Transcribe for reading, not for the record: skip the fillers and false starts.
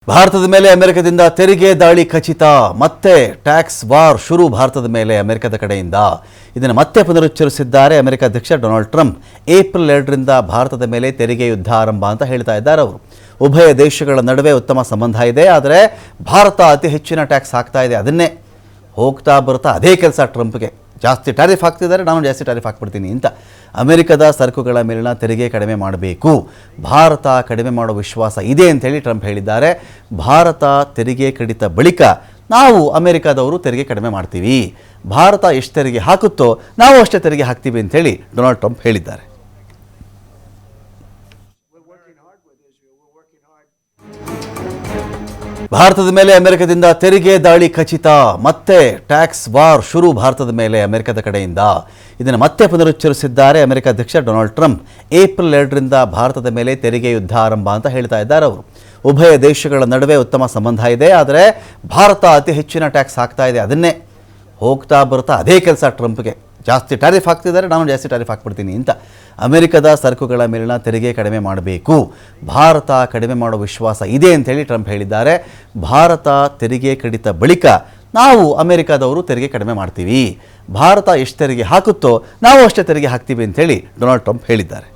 ಭಾರತದ ಮೇಲೆ ಅಮೆರಿಕದಿಂದ ತೆರಿಗೆ ದಾಳಿ ಖಚಿತ. ಮತ್ತೆ ಟ್ಯಾಕ್ಸ್ ವಾರ್ ಶುರು ಭಾರತದ ಮೇಲೆ ಅಮೆರಿಕದ ಕಡೆಯಿಂದ. ಇದನ್ನು ಮತ್ತೆ ಪುನರುಚ್ಚರಿಸಿದ್ದಾರೆ ಅಮೆರಿಕ ಅಧ್ಯಕ್ಷ ಡೊನಾಲ್ಡ್ ಟ್ರಂಪ್. ಏಪ್ರಿಲ್ 2ರಿಂದ ಭಾರತದ ಮೇಲೆ ತೆರಿಗೆ ಯುದ್ಧ ಆರಂಭ ಅಂತ ಹೇಳ್ತಾ ಇದ್ದಾರೆ ಅವರು. ಉಭಯ ದೇಶಗಳ ನಡುವೆ ಉತ್ತಮ ಸಂಬಂಧ ಇದೆ, ಆದರೆ ಭಾರತ ಅತಿ ಹೆಚ್ಚಿನ ಟ್ಯಾಕ್ಸ್ ಹಾಕ್ತಾ ಇದೆ. ಅದನ್ನೇ ಹೋಗ್ತಾ ಬರ್ತಾ ಅದೇ ಕೆಲಸ ಟ್ರಂಪ್ಗೆ. ಜಾಸ್ತಿ ಟ್ಯಾರಿಫ್ ಹಾಕ್ತಿದ್ದಾರೆ, ನಾನು ಜಾಸ್ತಿ ಟ್ಯಾರಿಫ್ ಹಾಕ್ಬಿಡ್ತೀನಿ ಅಂತ. ಅಮೆರಿಕದ ಸರಕುಗಳ ಮೇಲಿನ ತೆರಿಗೆ ಕಡಿಮೆ ಮಾಡಬೇಕು, ಭಾರತ ಕಡಿಮೆ ಮಾಡೋ ವಿಶ್ವಾಸ ಇದೆ ಅಂತೇಳಿ ಟ್ರಂಪ್ ಹೇಳಿದ್ದಾರೆ. ಭಾರತ ತೆರಿಗೆ ಕಡಿತ ಬಳಿಕ ನಾವು ಅಮೆರಿಕದವರು ತೆರಿಗೆ ಕಡಿಮೆ ಮಾಡ್ತೀವಿ, ಭಾರತ ಎಷ್ಟು ತೆರಿಗೆ ಹಾಕುತ್ತೋ ನಾವು ಅಷ್ಟೇ ತೆರಿಗೆ ಹಾಕ್ತೀವಿ ಅಂತೇಳಿ ಡೊನಾಲ್ಡ್ ಟ್ರಂಪ್ ಹೇಳಿದ್ದಾರೆ. ಭಾರತದ ಮೇಲೆ ಅಮೆರಿಕದಿಂದ ತೆರಿಗೆ ದಾಳಿ ಖಚಿತ. ಮತ್ತೆ ಟ್ಯಾಕ್ಸ್ ವಾರ್ ಶುರು ಭಾರತದ ಮೇಲೆ ಅಮೆರಿಕದ ಕಡೆಯಿಂದ. ಇದನ್ನು ಮತ್ತೆ ಪುನರುಚ್ಚರಿಸಿದ್ದಾರೆ ಅಮೆರಿಕ ಅಧ್ಯಕ್ಷ ಡೊನಾಲ್ಡ್ ಟ್ರಂಪ್. ಏಪ್ರಿಲ್ 2ರಿಂದ ಭಾರತದ ಮೇಲೆ ತೆರಿಗೆ ಯುದ್ಧ ಆರಂಭ ಅಂತ ಹೇಳ್ತಾ ಇದ್ದಾರೆ ಅವರು. ಉಭಯ ದೇಶಗಳ ನಡುವೆ ಉತ್ತಮ ಸಂಬಂಧ ಇದೆ, ಆದರೆ ಭಾರತ ಅತಿ ಹೆಚ್ಚಿನ ಟ್ಯಾಕ್ಸ್ ಹಾಕ್ತಾ ಇದೆ. ಅದನ್ನೇ ಹೋಗ್ತಾ ಬರ್ತಾ ಅದೇ ಕೆಲಸ ಟ್ರಂಪ್ಗೆ. ಜಾಸ್ತಿ ಟ್ಯಾರಿಫ್ ಹಾಕ್ತಿದ್ದಾರೆ, ನಾನು ಜಾಸ್ತಿ ಟ್ಯಾರಿಫ್ ಹಾಕ್ಬಿಡ್ತೀನಿ ಅಂತ. ಅಮೆರಿಕದ ಸರಕುಗಳ ಮೇಲಿನ ತೆರಿಗೆ ಕಡಿಮೆ ಮಾಡಬೇಕು, ಭಾರತ ಕಡಿಮೆ ಮಾಡೋ ವಿಶ್ವಾಸ ಇದೆ ಅಂತೇಳಿ ಟ್ರಂಪ್ ಹೇಳಿದ್ದಾರೆ. ಭಾರತ ತೆರಿಗೆ ಕಡಿತ ಬಳಿಕ ನಾವು ಅಮೆರಿಕದವರು ತೆರಿಗೆ ಕಡಿಮೆ ಮಾಡ್ತೀವಿ, ಭಾರತ ಎಷ್ಟು ತೆರಿಗೆ ಹಾಕುತ್ತೋ ನಾವು ಅಷ್ಟೇ ತೆರಿಗೆ ಹಾಕ್ತೀವಿ ಅಂತೇಳಿ ಡೊನಾಲ್ಡ್ ಟ್ರಂಪ್ ಹೇಳಿದ್ದಾರೆ.